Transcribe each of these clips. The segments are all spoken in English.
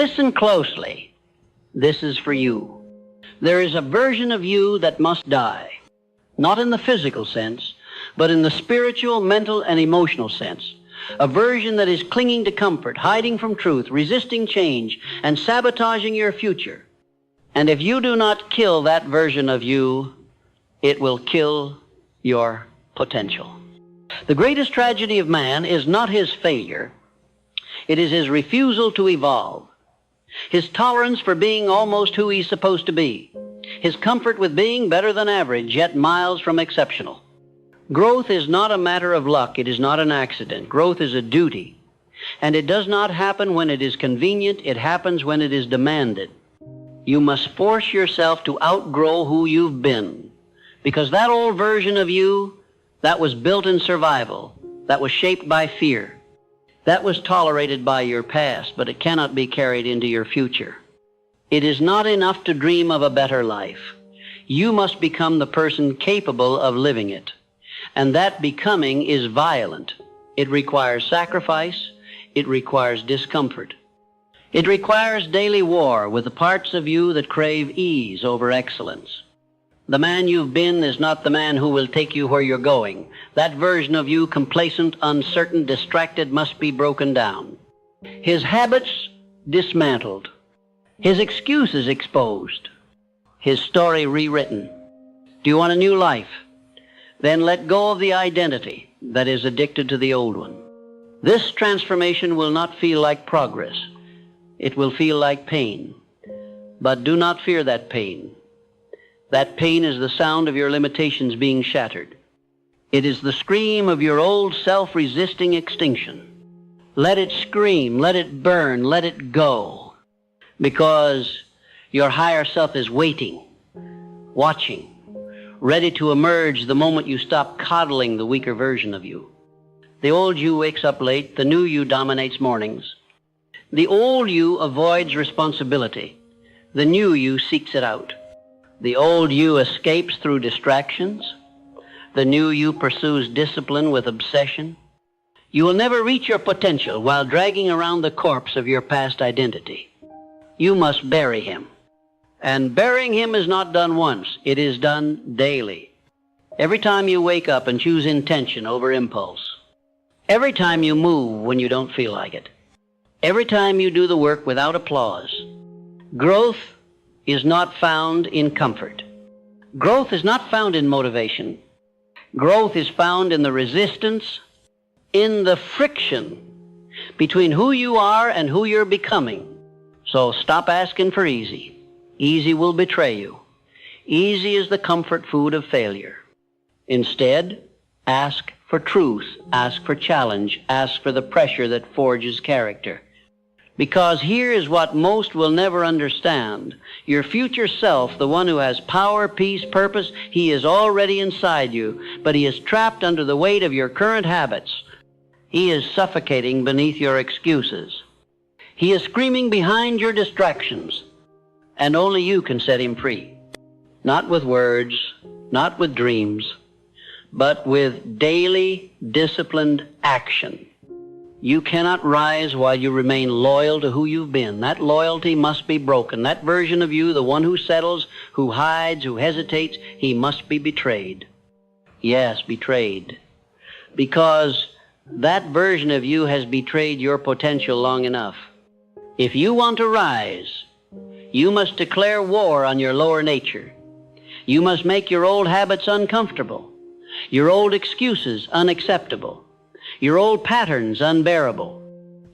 Listen closely. This is for you. There is a version of you that must die, not in the physical sense, but in the spiritual, mental, and emotional sense. A version that is clinging to comfort, hiding from truth, resisting change, and sabotaging your future. And if you do not kill that version of you, it will kill your potential. The greatest tragedy of man is not his failure. It is his refusal to evolve. His tolerance for being almost who he's supposed to be. His comfort with being better than average, yet miles from exceptional. Growth is not a matter of luck. It is not an accident. Growth is a duty. And it does not happen when it is convenient. It happens when it is demanded. You must force yourself to outgrow who you've been. Because that old version of you, that was built in survival, that was shaped by fear, that was tolerated by your past, but it cannot be carried into your future. It is not enough to dream of a better life. You must become the person capable of living it. And that becoming is violent. It requires sacrifice. It requires discomfort. It requires daily war with the parts of you that crave ease over excellence. The man you've been is not the man who will take you where you're going. That version of you, complacent, uncertain, distracted, must be broken down. His habits dismantled. His excuses exposed. His story rewritten. Do you want a new life? Then let go of the identity that is addicted to the old one. This transformation will not feel like progress. It will feel like pain. But do not fear that pain. That pain is the sound of your limitations being shattered. It is the scream of your old self-resisting extinction. Let it scream, let it burn, let it go. Because your higher self is waiting, watching, ready to emerge the moment you stop coddling the weaker version of you. The old you wakes up late, the new you dominates mornings. The old you avoids responsibility. The new you seeks it out. The old you escapes through distractions. The new you pursues discipline with obsession. You will never reach your potential while dragging around the corpse of your past identity. You must bury him. And burying him is not done once. It is done daily. Every time you wake up and choose intention over impulse. Every time you move when you don't feel like it. Every time you do the work without applause. Growth is not found in comfort. Growth is not found in motivation. Growth is found in the resistance, in the friction between who you are and who you're becoming. So stop asking for easy. Easy will betray you. Easy is the comfort food of failure. Instead, ask for truth, ask for challenge, ask for the pressure that forges character. Because here is what most will never understand. Your future self, the one who has power, peace, purpose, he is already inside you, but he is trapped under the weight of your current habits. He is suffocating beneath your excuses. He is screaming behind your distractions, and only you can set him free. Not with words, not with dreams, but with daily, disciplined action. You cannot rise while you remain loyal to who you've been. That loyalty must be broken. That version of you, the one who settles, who hides, who hesitates, he must be betrayed. Yes, betrayed. Because that version of you has betrayed your potential long enough. If you want to rise, you must declare war on your lower nature. You must make your old habits uncomfortable, your old excuses unacceptable, your old patterns unbearable.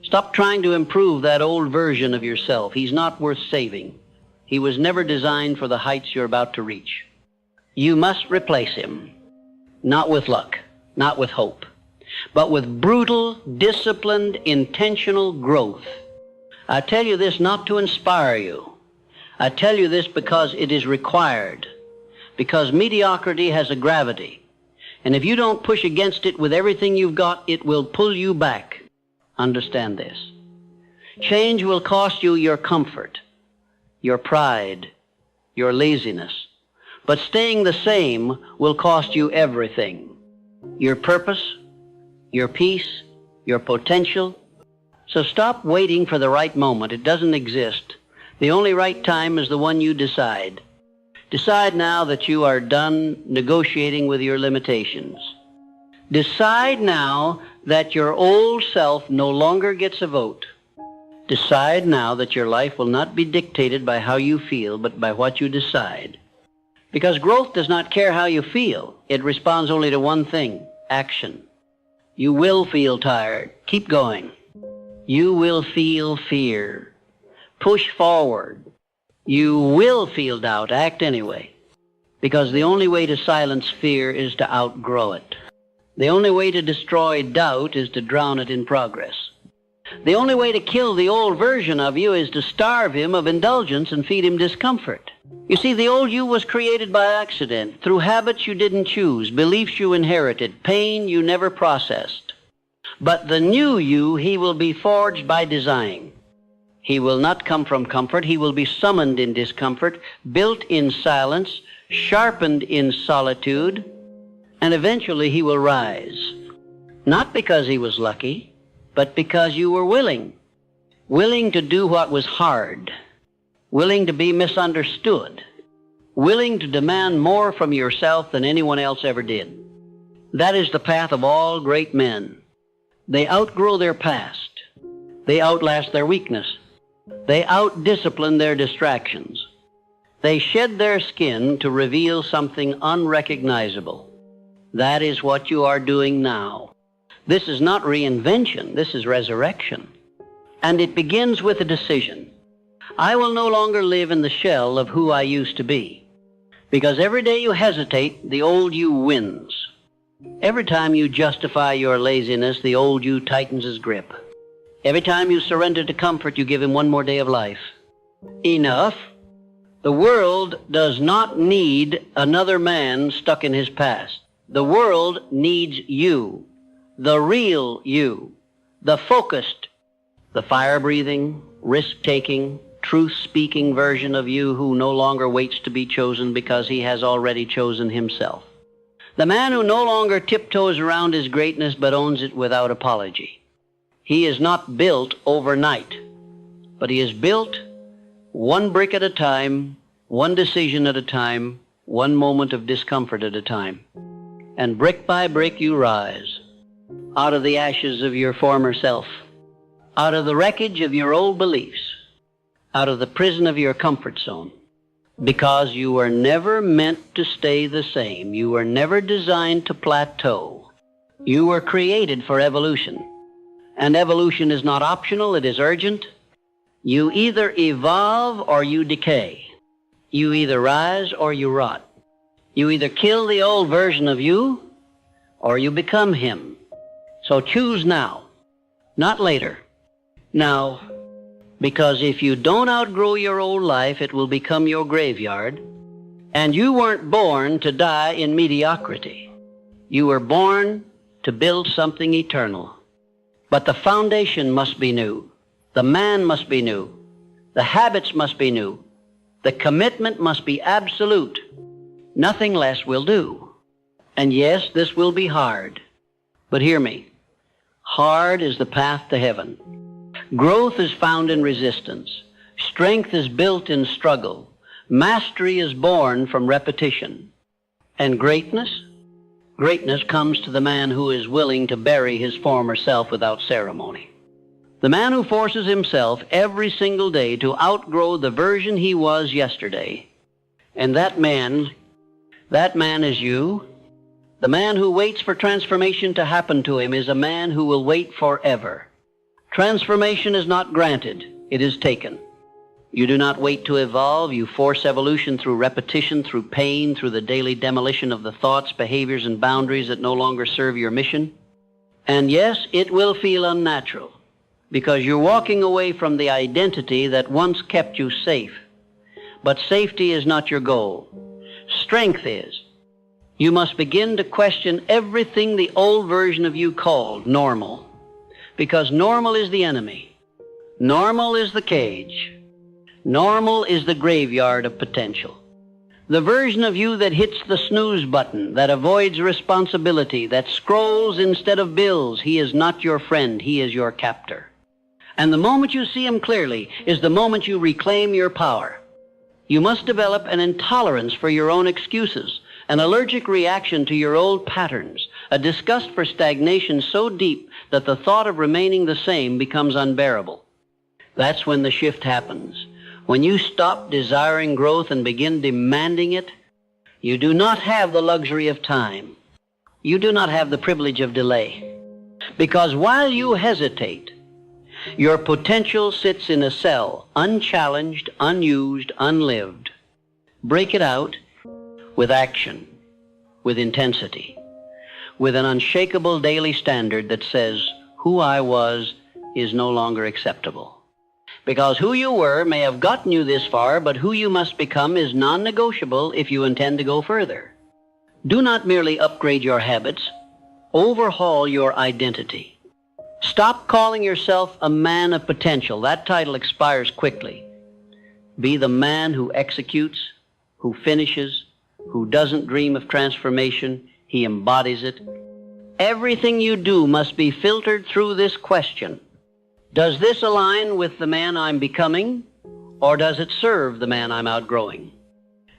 Stop trying to improve that old version of yourself. He's not worth saving. He was never designed for the heights you're about to reach. You must replace him, not with luck, not with hope, but with brutal, disciplined, intentional growth. I tell you this not to inspire you. I tell you this because it is required, because mediocrity has a gravity. And if you don't push against it with everything you've got, it will pull you back. Understand this. Change will cost you your comfort, your pride, your laziness. But staying the same will cost you everything. Your purpose, your peace, your potential, So stop waiting for the right moment. It doesn't exist. The only right time is the one you decide. Decide now that you are done negotiating with your limitations. Decide now that your old self no longer gets a vote. Decide now that your life will not be dictated by how you feel, but by what you decide. Because growth does not care how you feel. It responds only to one thing: action. You will feel tired. Keep going. You will feel fear. Push forward. You will feel doubt. Act anyway. Because the only way to silence fear is to outgrow it. The only way to destroy doubt is to drown it in progress. The only way to kill the old version of you is to starve him of indulgence and feed him discomfort. You see, the old you was created by accident, through habits you didn't choose, beliefs you inherited, pain you never processed. But the new you, he will be forged by design. He will not come from comfort. He will be summoned in discomfort, built in silence, sharpened in solitude, and eventually he will rise. Not because he was lucky, but because you were willing. Willing to do what was hard. Willing to be misunderstood. Willing to demand more from yourself than anyone else ever did. That is the path of all great men. They outgrow their past. They outlast their weakness. They outdiscipline their distractions. They shed their skin to reveal something unrecognizable. That is what you are doing now. This is not reinvention. This is resurrection. And it begins with a decision. I will no longer live in the shell of who I used to be. Because every day you hesitate, the old you wins. Every time you justify your laziness, the old you tightens his grip. Every time you surrender to comfort, you give him one more day of life. Enough. The world does not need another man stuck in his past. The world needs you, the real you, the focused, the fire-breathing, risk-taking, truth-speaking version of you who no longer waits to be chosen because he has already chosen himself. The man who no longer tiptoes around his greatness but owns it without apology. He is not built overnight, but he is built one brick at a time, one decision at a time, one moment of discomfort at a time. And brick by brick you rise, out of the ashes of your former self, out of the wreckage of your old beliefs, out of the prison of your comfort zone. Because you were never meant to stay the same. You were never designed to plateau. You were created for evolution. And evolution is not optional, it is urgent. You either evolve or you decay. You either rise or you rot. You either kill the old version of you or you become him. So choose now, not later. Now, because if you don't outgrow your old life, it will become your graveyard. And you weren't born to die in mediocrity. You were born to build something eternal. But the foundation must be new. The man must be new. The habits must be new. The commitment must be absolute. Nothing less will do. And yes, this will be hard. But hear me. Hard is the path to heaven. Growth is found in resistance. Strength is built in struggle. Mastery is born from repetition. And greatness? Greatness comes to the man who is willing to bury his former self without ceremony. The man who forces himself every single day to outgrow the version he was yesterday. And that man is you. The man who waits for transformation to happen to him is a man who will wait forever. Transformation is not granted, it is taken. You do not wait to evolve, you force evolution through repetition, through pain, through the daily demolition of the thoughts, behaviors, and boundaries that no longer serve your mission. And yes, it will feel unnatural, because you're walking away from the identity that once kept you safe. But safety is not your goal. Strength is. You must begin to question everything the old version of you called normal. Because normal is the enemy. Normal is the cage. Normal is the graveyard of potential. The version of you that hits the snooze button, that avoids responsibility, that scrolls instead of bills, he is not your friend, he is your captor. And the moment you see him clearly is the moment you reclaim your power. You must develop an intolerance for your own excuses, an allergic reaction to your old patterns, a disgust for stagnation so deep that the thought of remaining the same becomes unbearable. That's when the shift happens. When you stop desiring growth and begin demanding it, you do not have the luxury of time. You do not have the privilege of delay. Because while you hesitate, your potential sits in a cell, unchallenged, unused, unlived. Break it out with action, with intensity, with an unshakable daily standard that says, who I was is no longer acceptable. Because who you were may have gotten you this far, but who you must become is non-negotiable if you intend to go further. Do not merely upgrade your habits, overhaul your identity. Stop calling yourself a man of potential. That title expires quickly. Be the man who executes, who finishes, who doesn't dream of transformation, he embodies it. Everything you do must be filtered through this question. Does this align with the man I'm becoming, or does it serve the man I'm outgrowing?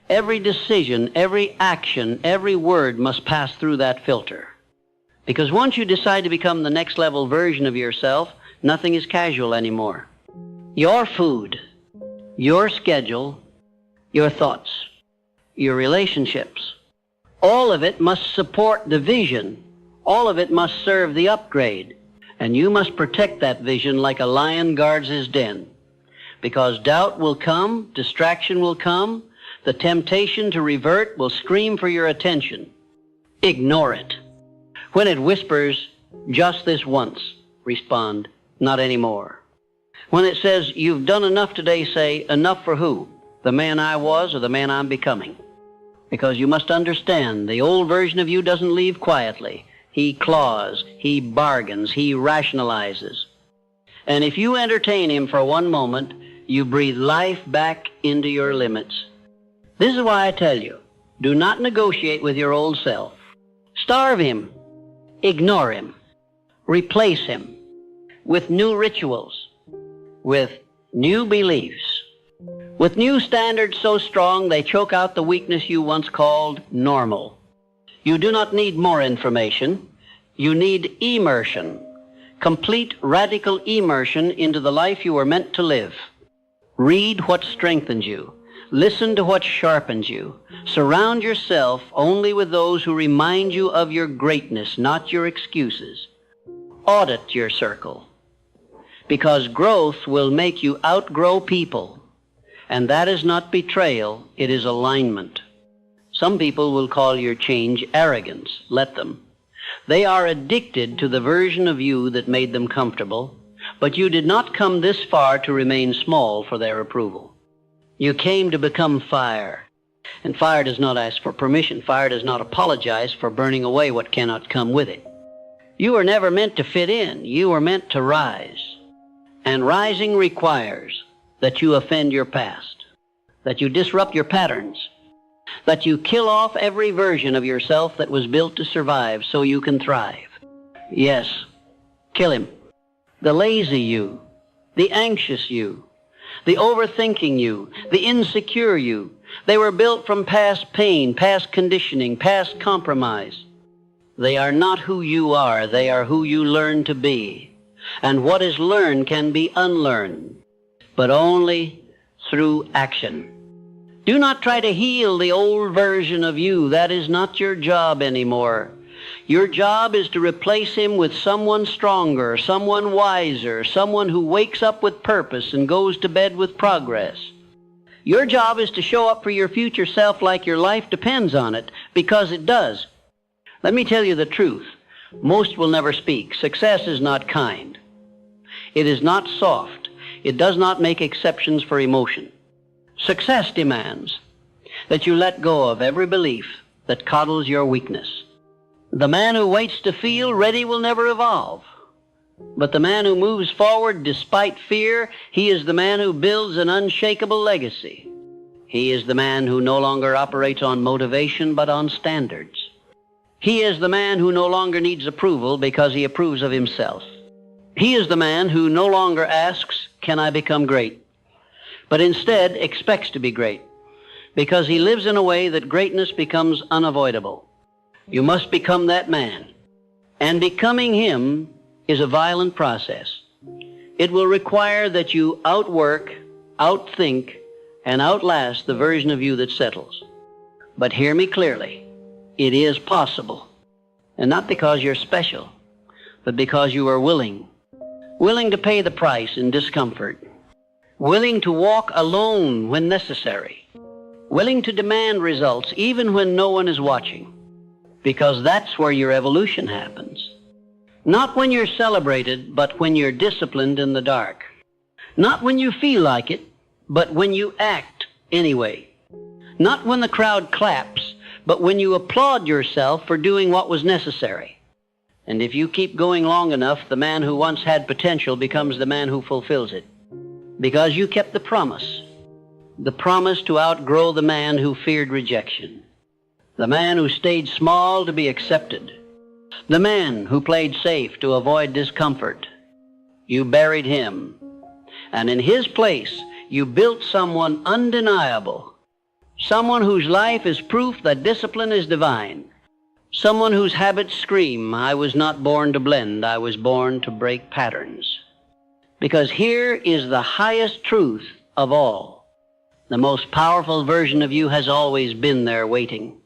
Every decision, every action, every word must pass through that filter. Because once you decide to become the next level version of yourself, nothing is casual anymore. Your food, your schedule, your thoughts, your relationships, all of it must support the vision. All of it must serve the upgrade. And you must protect that vision like a lion guards his den. Because doubt will come, distraction will come, the temptation to revert will scream for your attention. Ignore it. When it whispers, just this once, respond, not anymore. When it says, you've done enough today, say, enough for who? The man I was or the man I'm becoming? Because you must understand, the old version of you doesn't leave quietly. He claws, he bargains, he rationalizes. And if you entertain him for one moment, you breathe life back into your limits. This is why I tell you, do not negotiate with your old self. Starve him, ignore him, replace him with new rituals, with new beliefs, with new standards so strong they choke out the weakness you once called normal. You do not need more information. You need immersion, complete radical immersion into the life you were meant to live. Read what strengthens you. Listen to what sharpens you. Surround yourself only with those who remind you of your greatness, not your excuses. Audit your circle, because growth will make you outgrow people, and that is not betrayal, it is alignment. Some people will call your change arrogance. Let them. They are addicted to the version of you that made them comfortable, but you did not come this far to remain small for their approval. You came to become fire, and fire does not ask for permission. Fire does not apologize for burning away what cannot come with it. You were never meant to fit in. You were meant to rise, and rising requires that you offend your past, that you disrupt your patterns, that you kill off every version of yourself that was built to survive so you can thrive. Yes, kill him. The lazy you, the anxious you, the overthinking you, the insecure you. They were built from past pain, past conditioning, past compromise. They are not who you are. They are who you learn to be. And what is learned can be unlearned, but only through action. Do not try to heal the old version of you. That is not your job anymore. Your job is to replace him with someone stronger, someone wiser, someone who wakes up with purpose and goes to bed with progress. Your job is to show up for your future self like your life depends on it, because it does. Let me tell you the truth. Most will never speak. Success is not kind. It is not soft. It does not make exceptions for emotion. Success demands that you let go of every belief that coddles your weakness. The man who waits to feel ready will never evolve. But the man who moves forward despite fear, he is the man who builds an unshakable legacy. He is the man who no longer operates on motivation but on standards. He is the man who no longer needs approval because he approves of himself. He is the man who no longer asks, "Can I become great?" but instead expects to be great, because he lives in a way that greatness becomes unavoidable. You must become that man. And becoming him is a violent process. It will require that you outwork, outthink, and outlast the version of you that settles. But hear me clearly. It is possible. And not because you're special, but because you are willing. Willing to pay the price in discomfort. Willing to walk alone when necessary. Willing to demand results even when no one is watching. Because that's where your evolution happens. Not when you're celebrated, but when you're disciplined in the dark. Not when you feel like it, but when you act anyway. Not when the crowd claps, but when you applaud yourself for doing what was necessary. And if you keep going long enough, the man who once had potential becomes the man who fulfills it. Because you kept the promise to outgrow the man who feared rejection, the man who stayed small to be accepted, the man who played safe to avoid discomfort. You buried him, and in his place you built someone undeniable, someone whose life is proof that discipline is divine, someone whose habits scream, "I was not born to blend, I was born to break patterns." Because here is the highest truth of all. The most powerful version of you has always been there waiting.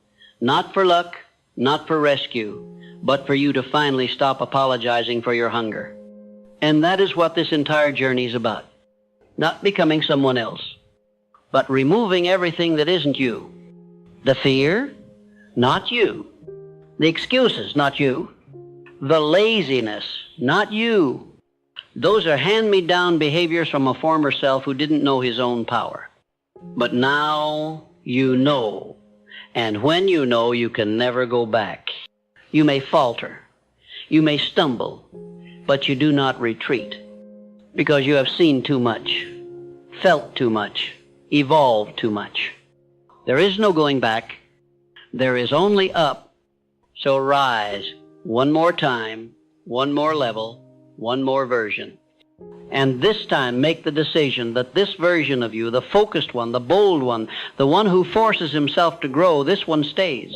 Not for luck, not for rescue, but for you to finally stop apologizing for your hunger. And that is what this entire journey is about. Not becoming someone else, but removing everything that isn't you. The fear, not you. The excuses, not you. The laziness, not you. Those are hand-me-down behaviors from a former self who didn't know his own power. But now you know. And when you know, you can never go back. You may falter. You may stumble. But you do not retreat. Because you have seen too much, felt too much, evolved too much. There is no going back. There is only up. So rise one more time, one more level, one more version. And this time make the decision that this version of you, the focused one, the bold one, the one who forces himself to grow, this one stays.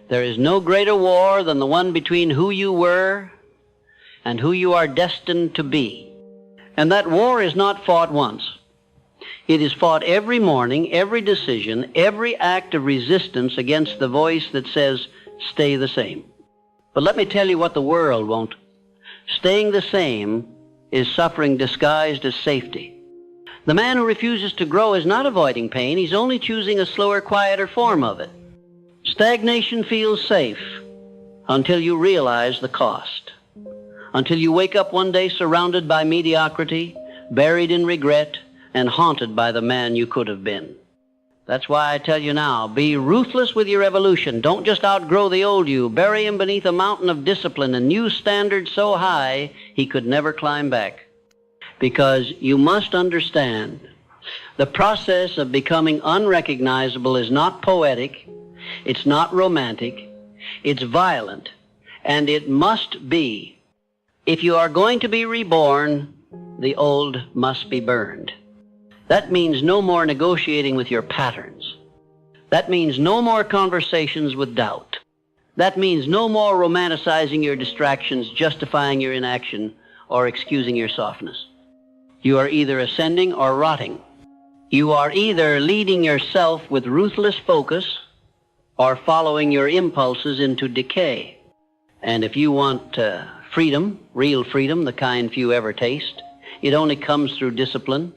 There is no greater war than the one between who you were and who you are destined to be. And that war is not fought once. It is fought every morning, every decision, every act of resistance against the voice that says, "Stay the same." But let me tell you what the world won't. Staying the same is suffering disguised as safety. The man who refuses to grow is not avoiding pain. He's only choosing a slower, quieter form of it. Stagnation feels safe until you realize the cost. Until you wake up one day surrounded by mediocrity, buried in regret, and haunted by the man you could have been. That's why I tell you now, be ruthless with your evolution. Don't just outgrow the old you. Bury him beneath a mountain of discipline and new standards so high he could never climb back. Because you must understand, the process of becoming unrecognizable is not poetic, it's not romantic, it's violent, and it must be. If you are going to be reborn, the old must be burned. That means no more negotiating with your patterns. That means no more conversations with doubt. That means no more romanticizing your distractions, justifying your inaction, or excusing your softness. You are either ascending or rotting. You are either leading yourself with ruthless focus or following your impulses into decay. And if you want freedom, real freedom, the kind few ever taste, it only comes through discipline.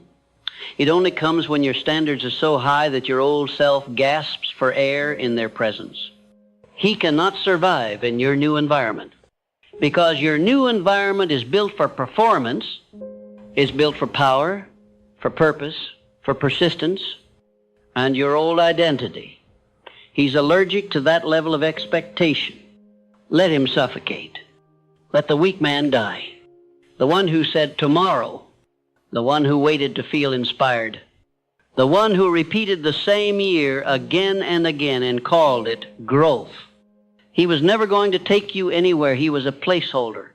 It only comes when your standards are so high that your old self gasps for air in their presence. He cannot survive in your new environment because your new environment is built for performance, is built for power, for purpose, for persistence, and your old identity. He's allergic to that level of expectation. Let him suffocate. Let the weak man die. The one who said tomorrow. The one who waited to feel inspired. The one who repeated the same year again and again and called it growth. He was never going to take you anywhere. He was a placeholder,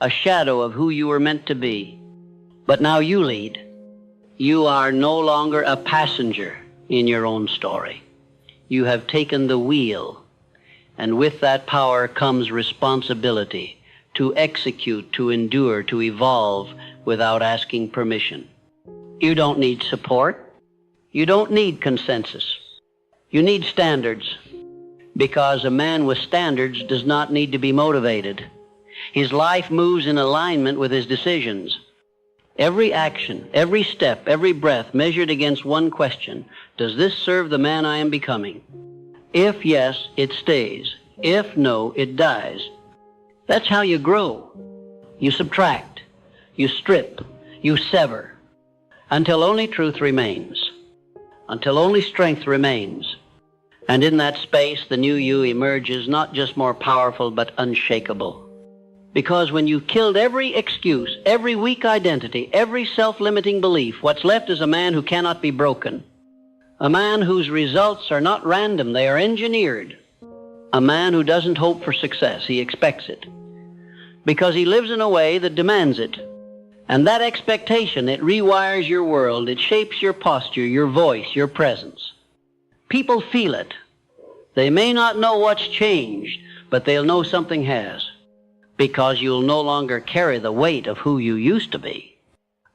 a shadow of who you were meant to be. But now you lead. You are no longer a passenger in your own story. You have taken the wheel, and with that power comes responsibility to execute, to endure, to evolve without asking permission. You don't need support. You don't need consensus. You need standards, because a man with standards does not need to be motivated. His life moves in alignment with his decisions. Every action, every step, every breath measured against one question: does this serve the man I am becoming? If yes, it stays. If no, it dies. That's how you grow. You subtract, you strip, you sever, until only truth remains, until only strength remains. And in that space, the new you emerges not just more powerful, but unshakable. Because when you've killed every excuse, every weak identity, every self-limiting belief, what's left is a man who cannot be broken. A man whose results are not random, they are engineered. A man who doesn't hope for success, he expects it. Because he lives in a way that demands it. And that expectation, it rewires your world, it shapes your posture, your voice, your presence. People feel it. They may not know what's changed, but they'll know something has. Because you'll no longer carry the weight of who you used to be.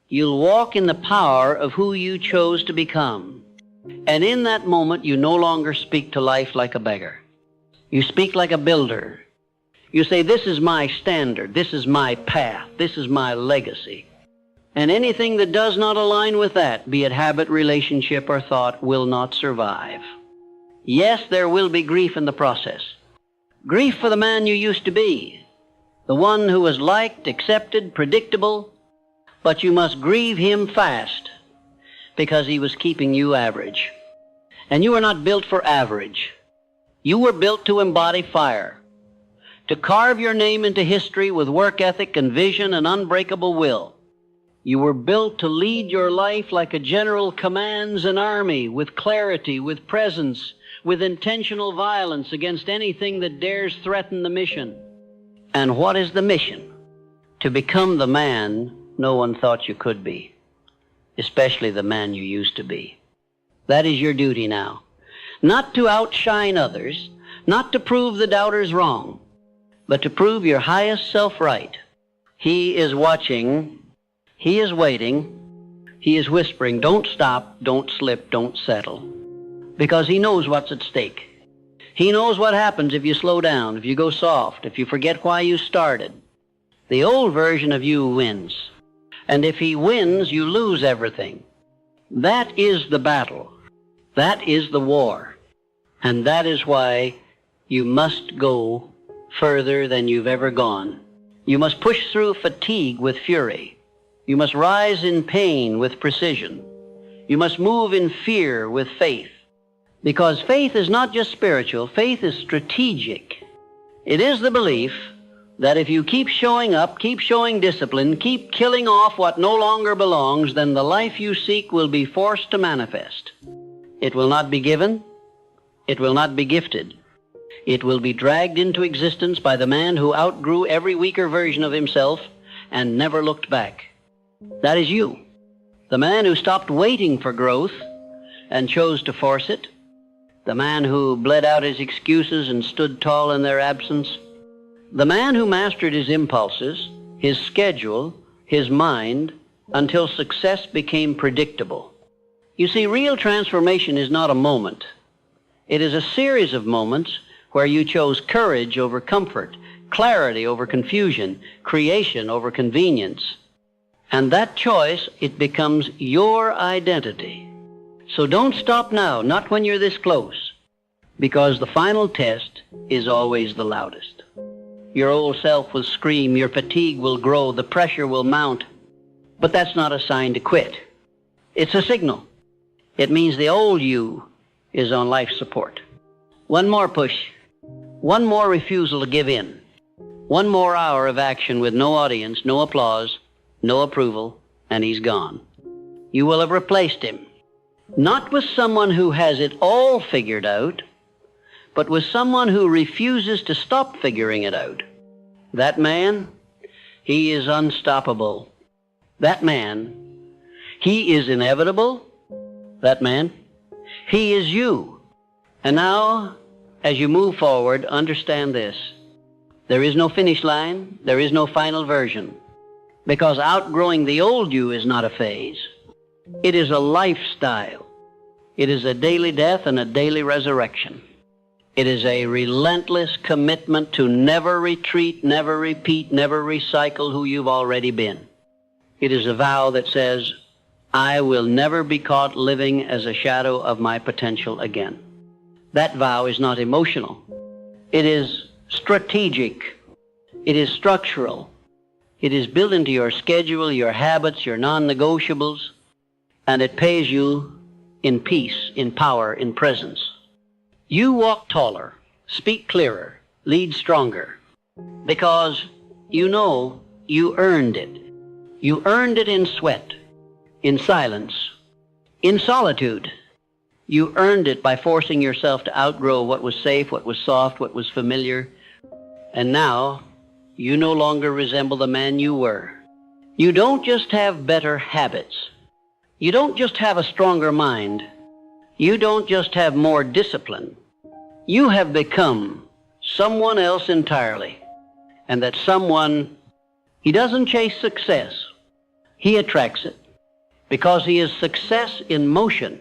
You'll walk in the power of who you chose to become. And in that moment, you no longer speak to life like a beggar. You speak like a builder. You say, this is my standard, this is my path, this is my legacy. And anything that does not align with that, be it habit, relationship, or thought, will not survive. Yes, there will be grief in the process. Grief for the man you used to be. The one who was liked, accepted, predictable. But you must grieve him fast, because he was keeping you average. And you were not built for average. You were built to embody fire, to carve your name into history with work ethic and vision and unbreakable will. You were built to lead your life like a general commands an army, with clarity, with presence, with intentional violence against anything that dares threaten the mission. And what is the mission? To become the man no one thought you could be, especially the man you used to be. That is your duty now. Not to outshine others, not to prove the doubters wrong, but to prove your highest self right. He is watching, he is waiting, he is whispering, don't stop, don't slip, don't settle. Because he knows what's at stake. He knows what happens if you slow down, if you go soft, if you forget why you started. The old version of you wins. And if he wins, you lose everything. That is the battle. That is the war. And that is why you must go further than you've ever gone. You must push through fatigue with fury. You must rise in pain with precision. You must move in fear with faith. Because faith is not just spiritual, faith is strategic. It is the belief that if you keep showing up, keep showing discipline, keep killing off what no longer belongs, then the life you seek will be forced to manifest. It will not be given. It will not be gifted. It will be dragged into existence by the man who outgrew every weaker version of himself and never looked back. That is you. The man who stopped waiting for growth and chose to force it. The man who bled out his excuses and stood tall in their absence. The man who mastered his impulses, his schedule, his mind, until success became predictable. You see, real transformation is not a moment. It is a series of moments where you chose courage over comfort, clarity over confusion, creation over convenience. And that choice, it becomes your identity. So don't stop now, not when you're this close, because the final test is always the loudest. Your old self will scream, your fatigue will grow, the pressure will mount. But that's not a sign to quit. It's a signal. It means the old you is on life support. One more push, one more refusal to give in, one more hour of action with no audience, no applause, no approval, and he's gone. You will have replaced him, not with someone who has it all figured out, but with someone who refuses to stop figuring it out. That man, He is unstoppable. That man, he is inevitable. That man, he is you. And now, as you move forward, understand this. There is no finish line. There is no final version. Because outgrowing the old you is not a phase. It is a lifestyle. It is a daily death and a daily resurrection. It is a relentless commitment to never retreat, never repeat, never recycle who you've already been. It is a vow that says, I will never be caught living as a shadow of my potential again. That vow is not emotional. It is strategic. It is structural. It is built into your schedule, your habits, your non-negotiables, and it pays you in peace, in power, in presence. You walk taller, speak clearer, lead stronger, because you know you earned it. You earned it in sweat, in silence, in solitude. You earned it by forcing yourself to outgrow what was safe, what was soft, what was familiar. And now, you no longer resemble the man you were. You don't just have better habits. You don't just have a stronger mind. You don't just have more discipline. You have become someone else entirely. And that someone, he doesn't chase success. He attracts it. Because he is success in motion.